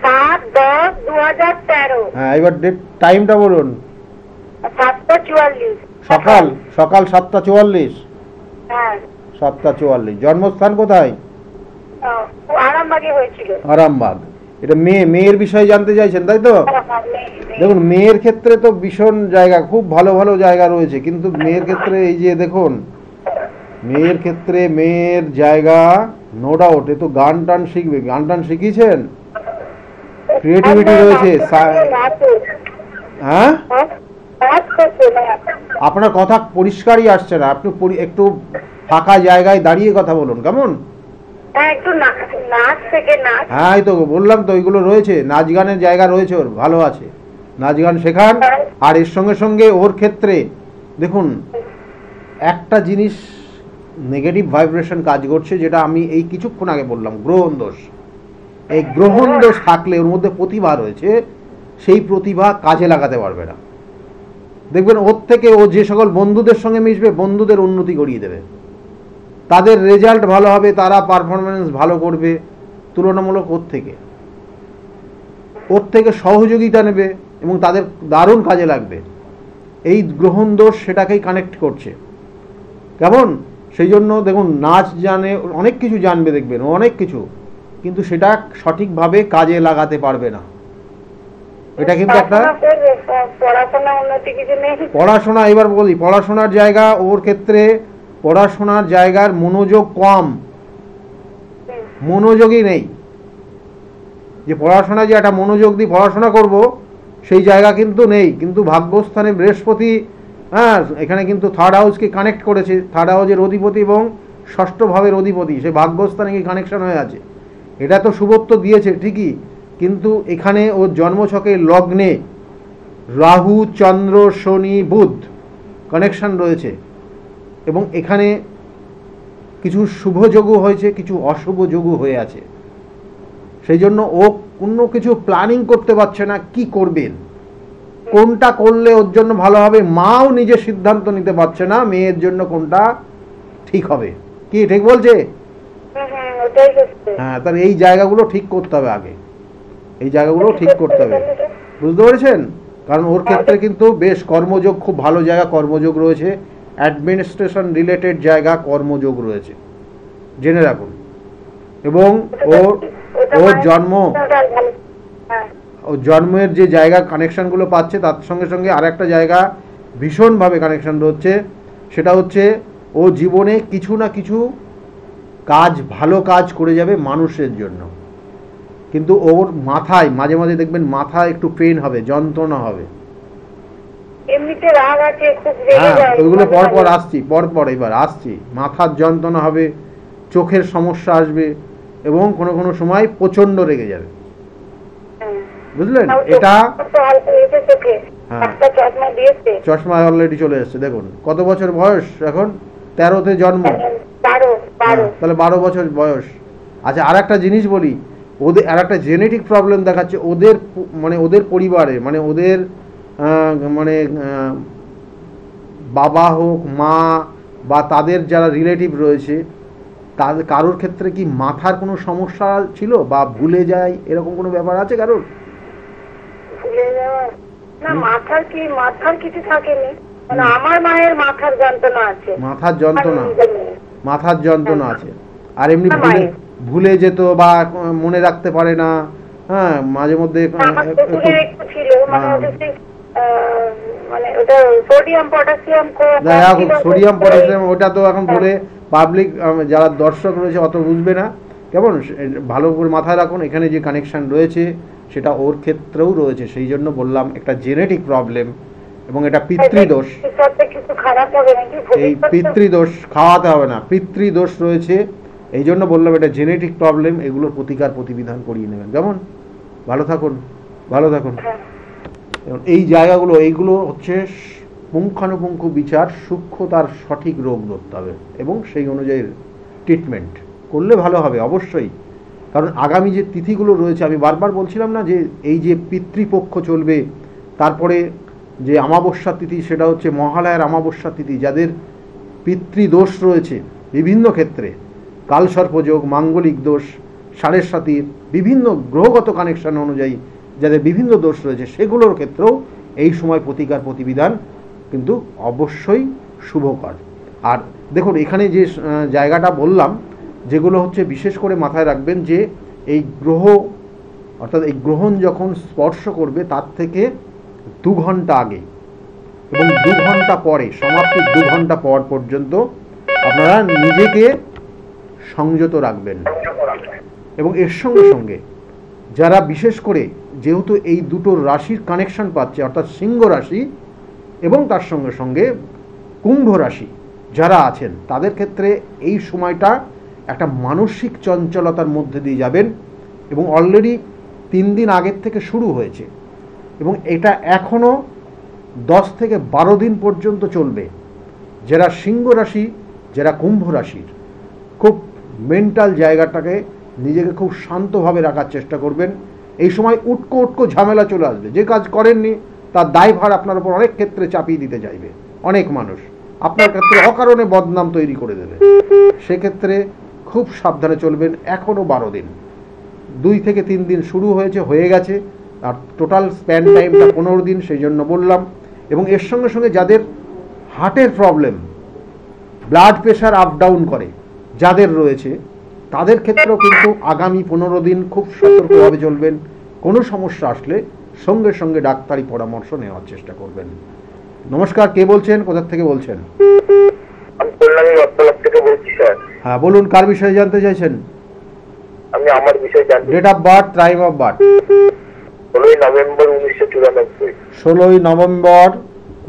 7/10/2013। হ্যাঁ, এবার ডেট টাইমটা বলুন। 7:44। সকাল 7:44। হ্যাঁ। 7:44। জন্মস্থান কোথায়? আরামবাগে হয়েছিল। আরামবাগ। এটা মেয়ের বিষয়ে জানতে চাইছেন তাই তো? দেখুন, মেয়ের ক্ষেত্রে তো ভীষণ জায়গা, খুব ভালো ভালো জায়গা রয়েছে, কিন্তু মেয়ের ক্ষেত্রে এই যে দেখুন, মেয়ের ক্ষেত্রে মেয়ের জায়গা নো ডাউট, এ তো গান টান শিখবে। গান টান শিখিয়েছেন? ক্রিয়েটিভিটি রয়েছে। হ্যাঁ, আপনার কথা পরিষ্কারই আসছে না, আপনি একটু ফাঁকা জায়গায় দাঁড়িয়ে কথা বলুন কেমন? হ্যাঁ, এই তো বললাম তো, ওইগুলো রয়েছে, নাচ গানের জায়গা রয়েছে, ওর ভালো আছে, নাচ গান শেখান। আর এর সঙ্গে সঙ্গে ওর ক্ষেত্রে দেখুন একটা জিনিস নেগেটিভ ভাইব্রেশন কাজ করছে, যেটা আমি এই কিছুক্ষণ আগে বললাম, গ্রহণ দোষ। এই গ্রহণ দোষ থাকলে ওর মধ্যে প্রতিভা রয়েছে, সেই প্রতিভা কাজে লাগাতে পারবে না। দেখবেন ওর থেকে ও যে সকল বন্ধুদের সঙ্গে মিশবে, বন্ধুদের উন্নতি করিয়ে দেবে, তাদের রেজাল্ট ভালো হবে, তারা পারফরমেন্স ভালো করবে তুলনামূলক ওর থেকে সহযোগিতা নেবে এবং তাদের দারুণ কাজে লাগবে। এই গ্রহণ দোষ সেটাকেই কানেক্ট করছে কেমন? সেই জন্য দেখুন, নাচ জানে, অনেক কিছু জানবে, দেখবেন অনেক কিছু, কিন্তু সেটা সঠিকভাবে কাজে লাগাতে পারবে না। এটা কিন্তু একটা পড়াশোনা, এবার বলি পড়াশোনার জায়গা, ওর ক্ষেত্রে পড়াশোনার জায়গার মনোযোগ কম, মনোযোগই নেই। যে পড়াশোনা যে একটা মনোযোগ দিয়ে পড়াশোনা করব সেই জায়গা কিন্তু নেই। কিন্তু ভাগ্যস্থানে বৃহস্পতি, হ্যাঁ, এখানে কিন্তু থার্ড হাউসকে কানেক্ট করেছে, থার্ড হাউসের অধিপতি এবং ষষ্ঠ ভাবের অধিপতি, সে ভাগ্যস্থানে কি কানেকশন হয়ে আছে। এটা তো শুভত্ব দিয়েছে ঠিকই, কিন্তু এখানে ওর জন্মছকে লগ্নে রাহু, চন্দ্র, শনি, বুধ কানেকশন রয়েছে এবং এখানে কিছু শুভ যোগও হয়েছে, কিছু অশুভ যোগও হয়ে আছে। সেই জন্য ও কোনো কিছু প্ল্যানিং করতে পারছে না, কি করবেন, কোনটা করলে ওর জন্য ভালো হবে। মাও নিজে সিদ্ধান্ত নিতে পারছে না মেয়ের জন্য কোনটা ঠিক হবে। কি ঠিক বলছে? হ্যাঁ, তাহলে এই জায়গাগুলো ঠিক করতে হবে আগে, এই জায়গাগুলো ঠিক করতে হবে, বুঝতে পেরেছেন? কারণ ওর ক্ষেত্রে কিন্তু বেশ কর্মযোগ, খুব ভালো জায়গা কর্মযোগ রয়েছে, অ্যাডমিনিস্ট্রেশন রিলেটেড জায়গা কর্মযোগ রয়েছে, জেনে রাখুন। এবং ওর জন্মের যে জায়গা কানেকশনগুলো পাচ্ছে, তার সঙ্গে সঙ্গে আর একটা জায়গা ভীষণভাবে কানেকশন হচ্ছে, সেটা হচ্ছে ও জীবনে কিছু না কিছু কাজ, ভালো কাজ করে যাবে মানুষের জন্য। কিন্তু ওর মাথায় মাঝে মাঝে দেখবেন মাথায় একটু পেন হবে, যন্ত্রণা হবে। হ্যাঁ, ওইগুলো পরপর আসছি, এবার আসছি। মাথার যন্ত্রণা হবে, চোখের সমস্যা আসবে এবং কোনো কোনো সময় প্রচন্ড রেগে যাবে, বুঝলেন? এটা চশমা অলরেডি চলে এসছে। দেখুন কত বছর বয়স এখন? 13তে জন্ম, তাহলে 12 বছর বয়স। আচ্ছা, আর একটা জিনিস বলি, ওদের আর একটা জেনেটিক প্রবলেম দেখাচ্ছে ওদের পরিবারে, ওদের বাবা হোক, মা বা তাদের যারা রিলেটিভ রয়েছে তাদের কারোর ক্ষেত্রে কি মাথার কোনো সমস্যা ছিল বা ভুলে যায় এরকম কোনো ব্যাপার আছে কারোর? ভুলে যাওয়া না, মাথার কিছু থাকেনি, মানে আমার মায়ের মাথার যন্ত্রণা আছে। মাথার যন্ত্রণা আছে। আর এমনি ভুলে যেত বা মনে রাখতে পারে না? হ্যাঁ, মাঝে মধ্যে ছিল, মানে ওটা সোডিয়াম পটাশিয়াম ওটা তো এখন বলে পাবলিক যারা দর্শক রয়েছে অত বুঝবে না, কেমন? ভালো করে মাথায় রাখুন, এখানে যে কানেকশন রয়েছে সেটা ওর ক্ষেত্রেও রয়েছে, সেই জন্য বললাম একটা জেনেটিক প্রবলেম এবং এটা পিতৃদোষ। এই পিতৃদোষ খাওয়াতে হবে না, পিতৃদোষ রয়েছে, এই জন্য বললাম এটা জেনেটিক প্রবলেম, এগুলোর প্রতিকার প্রতিবিধান করিয়ে নেবেন। কেমন? ভালো থাকুন, ভালো থাকুন। এই জায়গাগুলো, এইগুলো হচ্ছে পুঙ্খানুপুঙ্খ বিচার, সূক্ষ্মতার সঠিক রোগ ধরতে হবে এবং সেই অনুযায়ী ট্রিটমেন্ট করলে ভালো হবে অবশ্যই। কারণ আগামী যে তিথিগুলো রয়েছে, আমি বারবার বলছিলাম না যে এই যে পিতৃপক্ষ চলবে, তারপরে যে অমাবস্যা তিথি সেটা হচ্ছে মহালয়ার অমাবস্যা তিথি, যাদের পিতৃদোষ রয়েছে বিভিন্ন ক্ষেত্রে, কালসর্পযোগ, মাঙ্গলিক দোষ, ষাঁড়ের সাথীর বিভিন্ন গ্রহগত কানেকশন অনুযায়ী যাদের বিভিন্ন দোষ রয়েছে, সেগুলোর ক্ষেত্রেও এই সময় প্রতিকার প্রতিবিধান কিন্তু অবশ্যই শুভকর। আর দেখুন এখানে যে জায়গাটা বললাম, যেগুলো হচ্ছে বিশেষ করে মাথায় রাখবেন যে এই গ্রহ অর্থাৎ এই গ্রহণ যখন স্পর্শ করবে তার থেকে 2 ঘন্টা আগে এবং 2 ঘন্টা পরে, সমাপ্তির 2 ঘন্টা পর পর্যন্ত আপনারা নিজেকে সংযত রাখবেন। এবং এর সঙ্গে সঙ্গে যারা বিশেষ করে যেহেতু এই দুটো রাশির কানেকশন পাচ্ছে, অর্থাৎ সিংহ রাশি এবং তার সঙ্গে সঙ্গে কুম্ভ রাশি যারা আছেন, তাদের ক্ষেত্রে এই সময়টা একটা মানসিক চঞ্চলতার মধ্যে দিয়ে যাবেন এবং অলরেডি 3 দিন আগের থেকে শুরু হয়েছে এবং এটা এখনও 10 থেকে 12 দিন পর্যন্ত চলবে। যারা সিংহ রাশি, যারা কুম্ভ রাশির, খুব মেন্টাল জায়গাটাকে নিজেকে খুব শান্তভাবে রাখার চেষ্টা করবেন। এই সময় উটকো ঝামেলা চলে আসবে, যে কাজ করেননি তার দায়ভার আপনার উপর অনেক ক্ষেত্রে চাপিয়ে দিতে চাইবে অনেক মানুষ, আপনার ক্ষেত্রে অকারণে বদনাম তৈরি করে দেবে। সেক্ষেত্রে খুব সাবধানে চলবেন। এখনও 12 দিন, 2 থেকে 3 দিন শুরু হয়ে গেছে, আর টোটাল স্প্যান টাইমটা 15 দিন, সেই জন্য বললাম। এবং এর সঙ্গে সঙ্গে যাদের হার্টের problem, blood pressure up down করে যাদের রয়েছে, তাদের ক্ষেত্রেও কিন্তু আগামী 15 দিন খুব সতর্কভাবে চলবেন। কোনো সমস্যা আসলে সঙ্গে সঙ্গে ডাক্তারি পরামর্শ নেওয়ার চেষ্টা করবেন। নমস্কার, কে বলছেন, কোথা থেকে বলছেন? আমি কল্যাণী রত্তলা থেকে বলছি স্যার। হ্যাঁ বলুন, কার বিষয়ে জানতে চাইছেন? আমি আমার বিষয়ে জানতে। Date of birth, time of birth? 16ই নভেম্বর 1994। 16ই নভেম্বর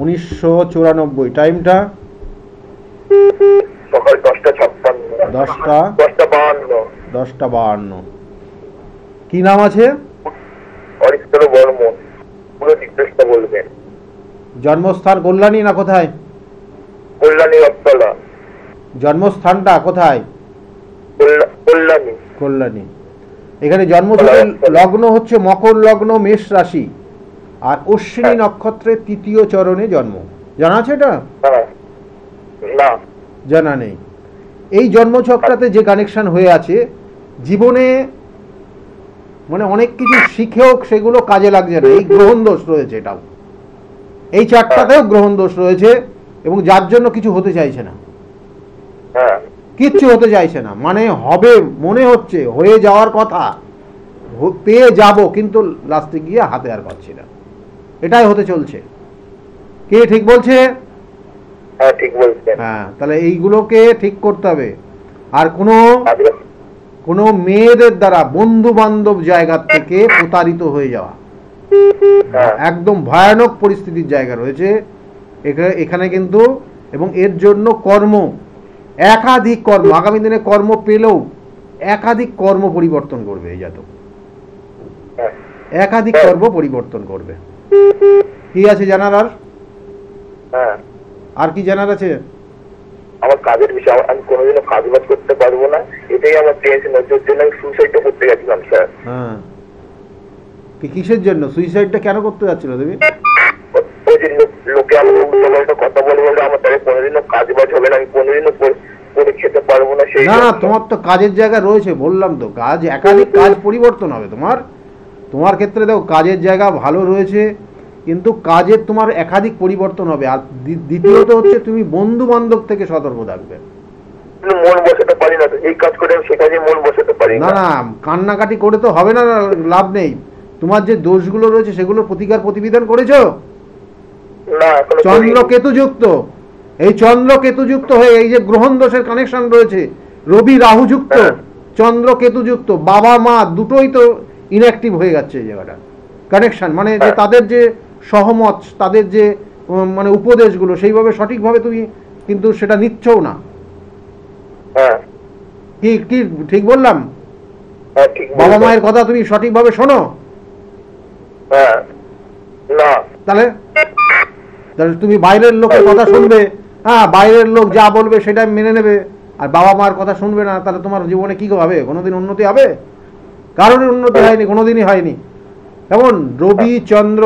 1994। টাইমটা? সকাল 10টা 56। 10টা 52। কি নাম আছে? অরিত্র বর্মন। পুরো ডিটেইলসটা বলবেন। জন্মস্থান কল্যাণী না কোথায়? কল্যাণী রত্তলা। জন্মস্থানটা কোথায়? কল্যাণী। এখানে জন্মছকের লগ্ন হচ্ছে মকর লগ্ন, মেষ রাশি, আর অশ্বিনী নক্ষত্রের 3য় চরণে জন্ম। জানা আছে এটা? না, জানা নেই। এই জন্মছকটাতে যে কানেকশন হয়ে আছে, জীবনে মানে অনেক কিছু শিখেও সেগুলো কাজে লাগছে না, এই গ্রহণ দোষ রয়েছে। এটাও এই চারটাতেও গ্রহণ দোষ রয়েছে এবং যার জন্য কিছু হতে চাইছে না, কিচ্ছু হতে চাইছে না। মানে হবে মনে হচ্ছে, হয়ে যাওয়ার কথা, পেয়ে যাব, কিন্তু লাস্টে গিয়ে হাতে আর পাচ্ছি না, এটাই হতে চলছে। কে ঠিক বলছে? হ্যাঁ, তাহলে এইগুলোকে ঠিক করতে হবে। আর কোনো মেয়েদের দ্বারা, বন্ধু বান্ধব জায়গা থেকে প্রতারিত হয়ে যাওয়া, একদম ভয়ানক পরিস্থিতির জায়গা রয়েছে এখানে কিন্তু। এবং এর জন্য একাধিক কর্ম, আগামী দিনে কর্ম পেলেও একাধিক কর্ম পরিবর্তন করবে এই জাতক, একাধিক কর্ম পরিবর্তন করবে। কি আছে জানার? আর কি জানার আছে? আমার কাজের বিষয়, আমি কোনোদিনও কাজ বাজ করতে পারবো না, এটাই আমার টেনশন হচ্ছে। আমি সুইসাইডটা করতে গেছিলাম স্যার। হ্যাঁ, কিসের জন্য সুইসাইডটা কেন করতে যাচ্ছিল তুমি? ওই যে লোকে আমাকে উল্টো কথা বলে আমার তাহলে কোনোদিনও কাজ বাজ হবে না, আমি কোনোদিন সেই না না, জন্য। তোমার তো কাজের জায়গা রয়েছে, বললাম তো, কাজ একাধিক কাজ পরিবর্তন হবে তোমার। তোমার ক্ষেত্রে দেখো কাজের জায়গা ভালো রয়েছে, কিন্তু কাজের তোমার একাধিক পরিবর্তন হবে। আর দ্বিতীয়ত হচ্ছে তুমি বন্ধু বান্ধব থেকে সতর্ক থাকবে। কিন্তু মন বসাতে পারি না তো, এই কাজ করে আমি সে কাজে মন বসাতে পারি না না। না, কান্নাকাটি করে তো হবে না, লাভ নেই। তোমার যে দোষগুলো রয়েছে সেগুলোর প্রতিকার প্রতিবিধান করেছো? না এখনো চন্দ্র করিনি। কেতু যুক্ত, এই চন্দ্র কেতু যুক্ত হয়ে এই যে গ্রহণ দোষের কানেকশন রয়েছে, রবি রাহু যুক্ত, হ্যাঁ। চন্দ্র কেতু যুক্ত, বাবা মা দুটোই তো ইনঅ্যাক্টিভ হয়ে যাচ্ছে এই জায়গাটা। কানেকশন মানে যে হ্যাঁ। তাদের যে সহমত, তাদের যে মানে উপদেশগুলো সেইভাবে সঠিকভাবে তুমি কিন্তু সেটা নিচ্ছও না। হ্যাঁ কি কি ঠিক বললাম? হ্যাঁ ঠিক বাবা বলেছো। মায়ের কথা তুমি সঠিকভাবে শোনো? হ্যাঁ না তাহলে তাহলে তুমি বাইরের লোকের কথা শুনবে, হ্যাঁ বাইরের লোক যা বলবে সেটা মেনে নেবে, আর বাবা মার কথা শুনবে না, তাহলে তোমার জীবনে কি হবে? কোনোদিন উন্নতি হবে? কারোর উন্নতি হয়নি, কোনোদিনই হয়নি। যেমন রবি চন্দ্র,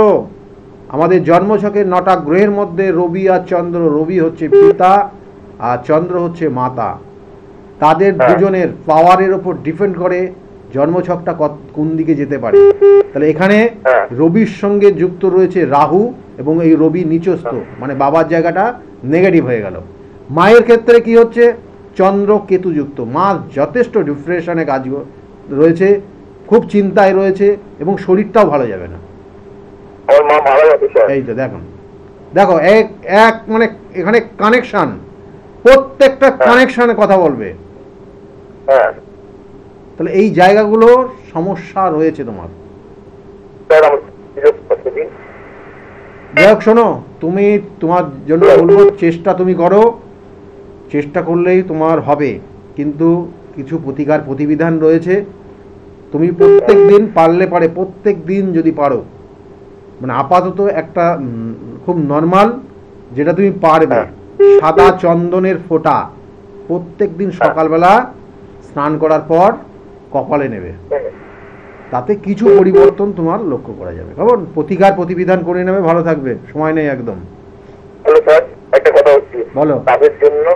আমাদের জন্মছকের 9টা গ্রহের মধ্যে রবি আর চন্দ্র, রবি হচ্ছে পিতা আর চন্দ্র হচ্ছে মাতা। তাদের হ্যাঁ। দুজনের পাওয়ারের ওপর ডিপেন্ড করে জন্মছকটা কোন দিকে যেতে পারে। তাহলে এখানে হ্যাঁ। রবির সঙ্গে যুক্ত রয়েছে রাহু, এবং এই রবি নিচস্থ, মানে বাবার জায়গাটা নেগেটিভ হয়ে গেল। মায়ের ক্ষেত্রে কি হচ্ছে? চন্দ্র কেতু যুক্ত, মা যথেষ্ট ডিপ্রেশনে কাজ রয়েছে, খুব চিন্তায় রয়েছে, এবং শরীরটাও ভালো যাবে না। আমার মা মারা যাবে স্যার। এই তো দেখুন, দেখো এক এক মানে এখানে কানেকশন, প্রত্যেকটা কানেকশনে কথা বলবে। হ্যাঁ তাহলে এই জায়গাগুলো সমস্যা রয়েছে তোমার। স্যার আমার সুযোগ করতে দিন। যাই হোক, শোনো, তুমি তোমার জন্য বলবো চেষ্টা তুমি করো, চেষ্টা করলেই তোমার হবে, কিন্তু কিছু প্রতিকার প্রতিবিধান রয়েছে। তুমি প্রত্যেক দিন পারলে পারে, প্রত্যেক দিন যদি পারো, মানে আপাতত একটা খুব নর্মাল যেটা তুমি পারবে, সাদা চন্দনের ফোঁটা প্রত্যেক দিন সকালবেলা স্নান করার পর কপালে নেবে, তাতে কিছু পরিবর্তন তোমার লক্ষ্য করা যাবে। কেমন? প্রতিকার প্রতিবিধান করে নেবে, ভালো থাকবে, সময় নেই একদম। হ্যালো স্যার, একটা কথা হচ্ছে, বলো। তাদের জন্য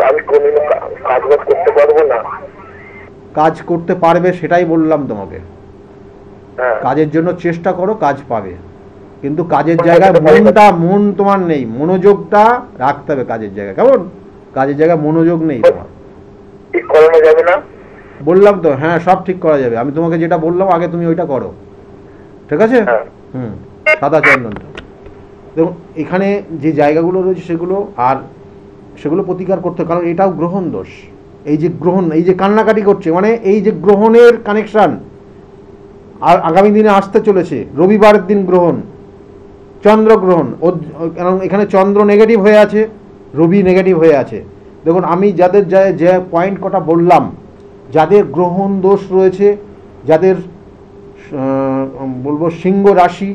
আমি কোনদিনও কাজ বাজ করতে পারবো না। কাজ করতে পারবে সেটাই বললাম তোমাকে, হ্যাঁ কাজের জন্য চেষ্টা করো, কাজ পাবে, কিন্তু কাজের জায়গায় মন তোমার নেই, মনোযোগটা রাখতে হবে কাজের জায়গায়। কেমন? কাজের জায়গায় মনোযোগ নেই তোমার। ঠিক করানো যাবে না? বললাম তো, হ্যাঁ সব ঠিক করা যাবে, আমি তোমাকে যেটা বললাম আগে তুমি ওইটা করো, ঠিক আছে? হ্যাঁ। সাদা চন্দনটা দেখুন, এখানে যে জায়গাগুলো রয়েছে সেগুলো, আর সেগুলো প্রতিকার করতে হবে, কারণ এটাও গ্রহণ দোষ। এই যে গ্রহণ, এই যে কান্নাকাটি করছে, মানে এই যে গ্রহণের কানেকশন আর আগামী দিনে আসতে চলেছে। রবিবারের দিন গ্রহণ, চন্দ্রগ্রহণ, কারণ এখানে চন্দ্র নেগেটিভ হয়ে আছে, রবি নেগেটিভ হয়ে আছে। দেখুন, আমি যাদের যে পয়েন্ট কটা বললাম, যাদের গ্রহণ দোষ রয়েছে, যাদের বলবো সিংহ রাশি,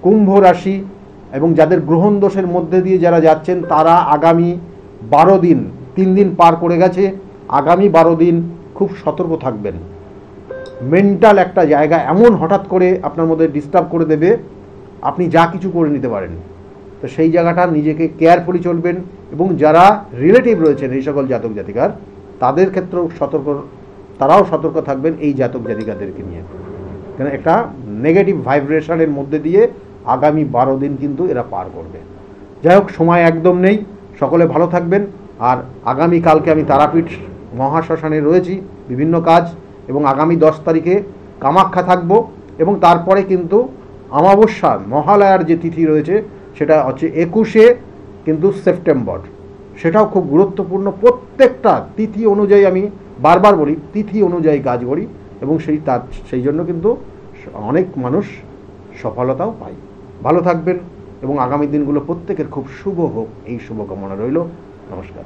কুম্ভ রাশি, এবং যাদের গ্রহণ দোষের মধ্যে দিয়ে যারা যাচ্ছেন, তারা আগামী 12 দিন, 3 দিন পার করে গেছে, আগামী 12 দিন খুব সতর্ক থাকবেন। মেন্টাল একটা জায়গা এমন হঠাৎ করে আপনার মধ্যে ডিস্টার্ব করে দেবে, আপনি যা কিছু করে নিতে পারেন। তো সেই জায়গাটা নিজেকে কেয়ারফুলি চলবেন, এবং যারা রিলেটিভ রয়েছেন এই সকল জাতক জাতিকার, তাদের ক্ষেত্রেও তারাও সতর্ক থাকবেন এই জাতক জাতিকাদেরকে নিয়ে, কেন একটা নেগেটিভ ভাইব্রেশনের মধ্যে দিয়ে আগামী 12 দিন কিন্তু এরা পার করবে। যাই হোক, সময় একদম নেই, সকলে ভালো থাকবেন। আর আগামীকালকে আমি তারাপীঠ মহাশ্মশানে রয়েছি, বিভিন্ন কাজ, এবং আগামী 10 তারিখে কামাখ্যা থাকব, এবং তারপরে কিন্তু অমাবস্যা মহালয়ার যে তিথি রয়েছে সেটা হচ্ছে 21শে কিন্তু সেপ্টেম্বর, সেটাও খুব গুরুত্বপূর্ণ। প্রত্যেকটা তিথি অনুযায়ী, আমি বারবার বলি, তিথি অনুযায়ী কাজ করি, এবং সেই জন্য কিন্তু অনেক মানুষ সফলতাও পায়। ভালো থাকবেন, এবং আগামী দিনগুলো প্রত্যেকের খুব শুভ হোক, এই শুভকামনা রইল। নমস্কার।